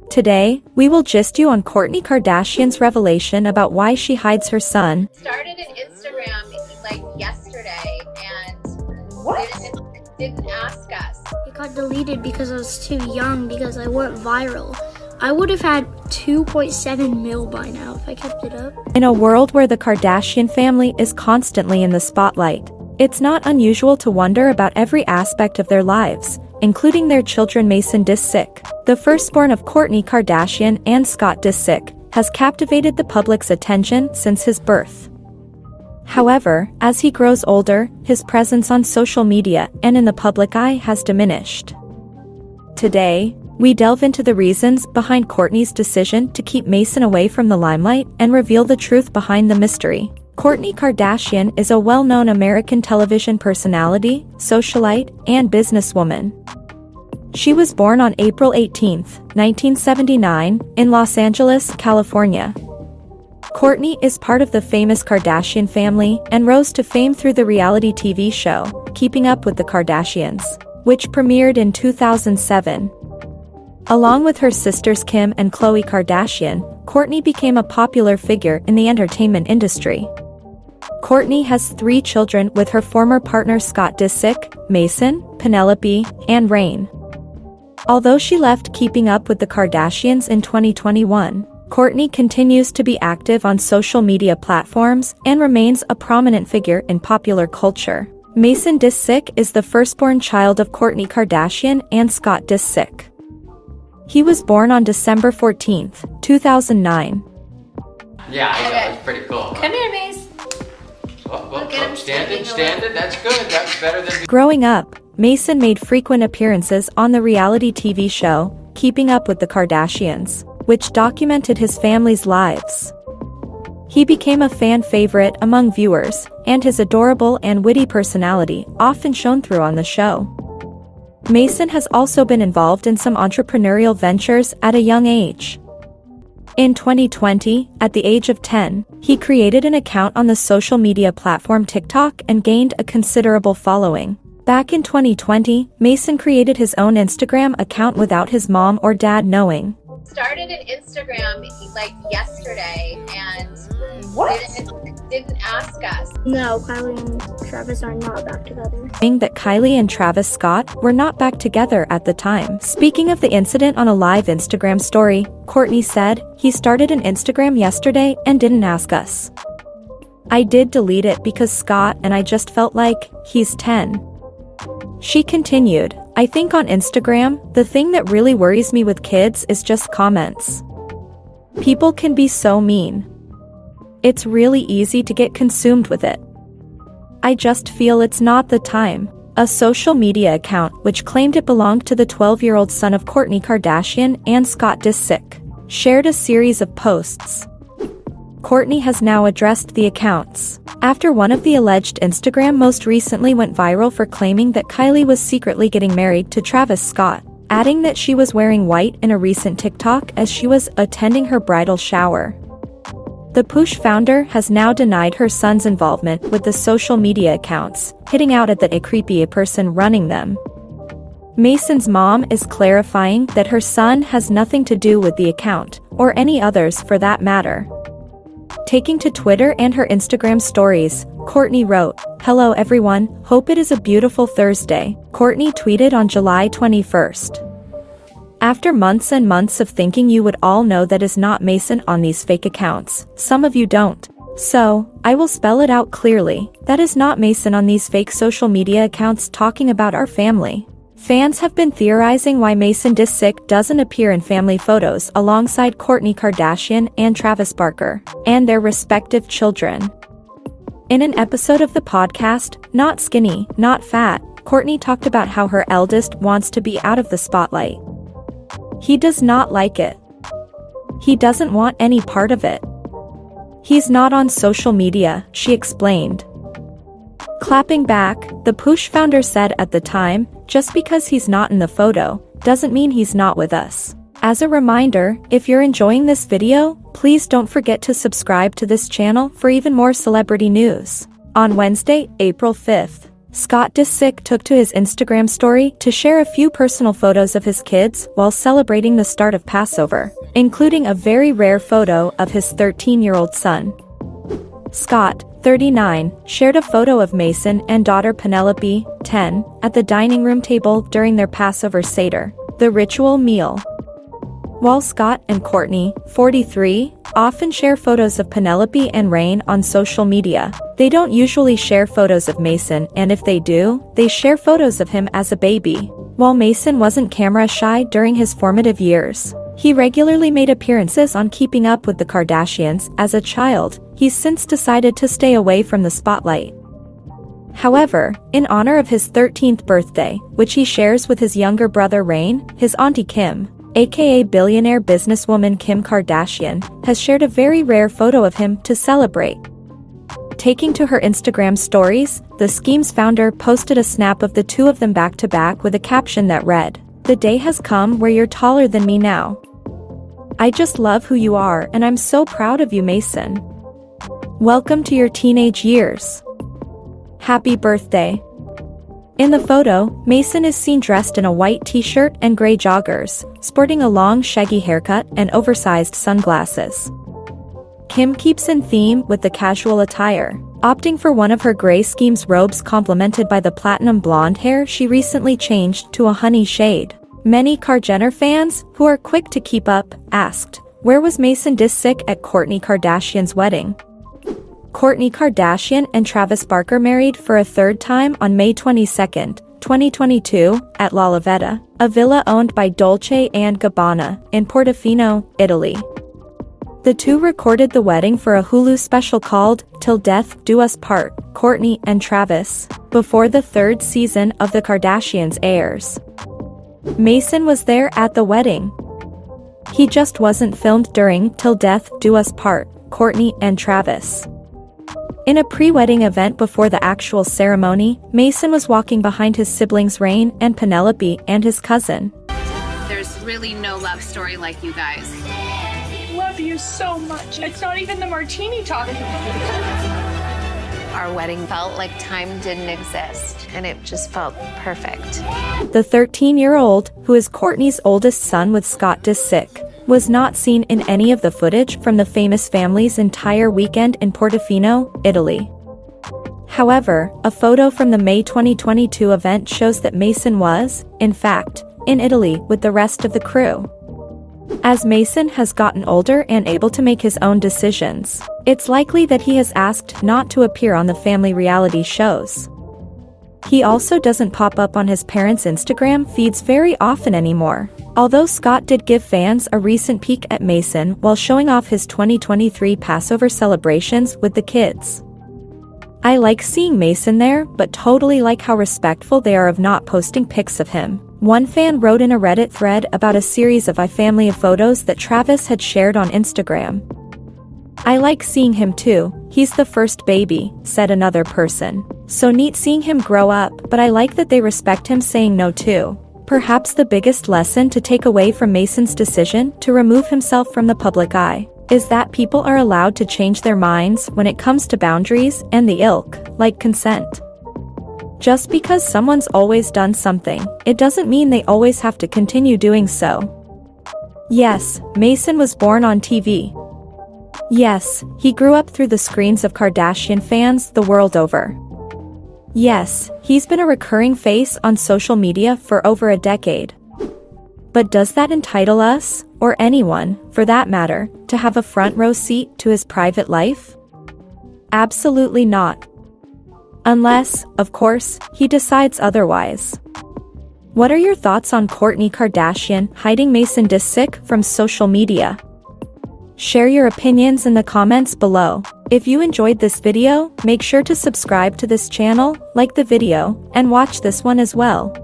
Today, we will gist you on Kourtney Kardashian's revelation about why she hides her son. Started an Instagram like yesterday and didn't ask us. It got deleted because I was too young, because I went viral. I would have had 2.7 mil by now if I kept it up. In a world where the Kardashian family is constantly in the spotlight, it's not unusual to wonder about every aspect of their lives, including their children. Mason Disick, the firstborn of Kourtney Kardashian and Scott Disick, has captivated the public's attention since his birth. However, as he grows older, his presence on social media and in the public eye has diminished. Today, we delve into the reasons behind Kourtney's decision to keep Mason away from the limelight and reveal the truth behind the mystery. Kourtney Kardashian is a well-known American television personality, socialite, and businesswoman. She was born on April 18, 1979, in Los Angeles, California. Kourtney is part of the famous Kardashian family and rose to fame through the reality TV show, Keeping Up with the Kardashians, which premiered in 2007. Along with her sisters Kim and Khloe Kardashian, Kourtney became a popular figure in the entertainment industry. Kourtney has 3 children with her former partner Scott Disick, Mason, Penelope, and Rain. Although she left Keeping Up with the Kardashians in 2021, Kourtney continues to be active on social media platforms and remains a prominent figure in popular culture. Mason Disick is the firstborn child of Kourtney Kardashian and Scott Disick. He was born on December 14, 2009. Yeah, I know, it's pretty cool. Come here, Mace. Stand it, that's good, that's better than... Growing up, Mason made frequent appearances on the reality TV show, Keeping Up with the Kardashians, which documented his family's lives. He became a fan favorite among viewers, and his adorable and witty personality often shone through on the show. Mason has also been involved in some entrepreneurial ventures at a young age. In 2020, at the age of 10, he created an account on the social media platform TikTok and gained a considerable following. Back in 2020, Mason created his own Instagram account without his mom or dad knowing. Started an Instagram like yesterday and didn't ask us. No, Kylie and Travis are not back together. Saying that Kylie and Travis Scott were not back together at the time. Speaking of the incident on a live Instagram story, Kourtney said, "He started an Instagram yesterday and didn't ask us. I did delete it because Scott and I just felt like, he's 10. She continued, "I think on Instagram, the thing that really worries me with kids is just comments. People can be so mean. It's really easy to get consumed with it. I just feel it's not the time." A social media account which claimed it belonged to the 12-year-old son of Kourtney Kardashian and Scott Disick shared a series of posts. Kourtney has now addressed the accounts, after one of the alleged Instagram most recently went viral for claiming that Kylie was secretly getting married to Travis Scott, adding that she was wearing white in a recent TikTok as she was attending her bridal shower. The Push founder has now denied her son's involvement with the social media accounts, hitting out at the creepy person running them. Mason's mom is clarifying that her son has nothing to do with the account, or any others for that matter. Taking to Twitter and her Instagram stories, Kourtney wrote, "Hello everyone, hope it is a beautiful Thursday," Kourtney tweeted on July 21st. "After months and months of thinking you would all know that is not Mason on these fake accounts, some of you don't. So, I will spell it out clearly, that is not Mason on these fake social media accounts talking about our family." Fans have been theorizing why Mason Disick doesn't appear in family photos alongside Kourtney Kardashian and Travis Barker, and their respective children. In an episode of the podcast, Not Skinny, Not Fat, Kourtney talked about how her eldest wants to be out of the spotlight. He does not like it. He doesn't want any part of it. He's not on social media, she explained. Clapping back, the Push founder said at the time, "Just because he's not in the photo, doesn't mean he's not with us." As a reminder, if you're enjoying this video, please don't forget to subscribe to this channel for even more celebrity news. On Wednesday, April 5th, Scott Disick took to his Instagram story to share a few personal photos of his kids while celebrating the start of Passover, including a very rare photo of his 13-year-old son. Scott, 39, shared a photo of Mason and daughter Penelope, 10, at the dining room table during their Passover Seder, the ritual meal. While Scott and Kourtney, 43, often share photos of Penelope and Rain on social media, they don't usually share photos of Mason, and if they do, they share photos of him as a baby. While Mason wasn't camera shy during his formative years, he regularly made appearances on Keeping Up with the Kardashians as a child. He's since decided to stay away from the spotlight. However, in honor of his 13th birthday, which he shares with his younger brother Rain, his auntie Kim, aka billionaire businesswoman Kim Kardashian, has shared a very rare photo of him to celebrate. Taking to her Instagram stories, the Scheme's founder posted a snap of the two of them back to back with a caption that read, "The day has come where you're taller than me now. I just love who you are and I'm so proud of you, Mason. Welcome to your teenage years. Happy birthday." In the photo, Mason is seen dressed in a white t-shirt and gray joggers, sporting a long shaggy haircut and oversized sunglasses. Kim keeps in theme with the casual attire, opting for one of her gray Scheme's robes complemented by the platinum blonde hair she recently changed to a honey shade. Many Kar-Jenner fans, who are quick to keep up, asked, where was Mason Disick at Kourtney Kardashian's wedding? Kourtney Kardashian and Travis Barker married for a third time on May 22, 2022, at La Lavetta, a villa owned by Dolce & Gabbana, in Portofino, Italy. The two recorded the wedding for a Hulu special called Till Death Do Us Part, Kourtney and Travis, before the third season of The Kardashians airs. Mason was there at the wedding. He just wasn't filmed during Till Death Do Us Part, Kourtney and Travis. In a pre-wedding event before the actual ceremony, Mason was walking behind his siblings Rain and Penelope and his cousin. There's really no love story like you guys. Love you so much. It's not even the martini talking. Our wedding felt like time didn't exist, and it just felt perfect. The 13-year-old, who is Kourtney's oldest son with Scott Disick, was not seen in any of the footage from the famous family's entire weekend in Portofino, Italy. However, a photo from the May 2022 event shows that Mason was, in fact, in Italy with the rest of the crew. As Mason has gotten older and able to make his own decisions, it's likely that he has asked not to appear on the family reality shows. He also doesn't pop up on his parents' Instagram feeds very often anymore, although Scott did give fans a recent peek at Mason while showing off his 2023 Passover celebrations with the kids. I like seeing Mason there, but totally like how respectful they are of not posting pics of him. One fan wrote in a Reddit thread about a series of iFamily photos that Travis had shared on Instagram. I like seeing him too, he's the first baby, said another person. So neat seeing him grow up, but I like that they respect him saying no too. Perhaps the biggest lesson to take away from Mason's decision to remove himself from the public eye is that people are allowed to change their minds when it comes to boundaries and the ilk, like consent. Just because someone's always done something, it doesn't mean they always have to continue doing so. Yes, Mason was born on TV. Yes, he grew up through the screens of Kardashian fans the world over. Yes, he's been a recurring face on social media for over a decade. But does that entitle us, or anyone, for that matter, to have a front row seat to his private life? Absolutely not. Unless, of course, he decides otherwise. What are your thoughts on Kourtney Kardashian hiding Mason Disick from social media? Share your opinions in the comments below. If you enjoyed this video, make sure to subscribe to this channel, like the video, and watch this one as well.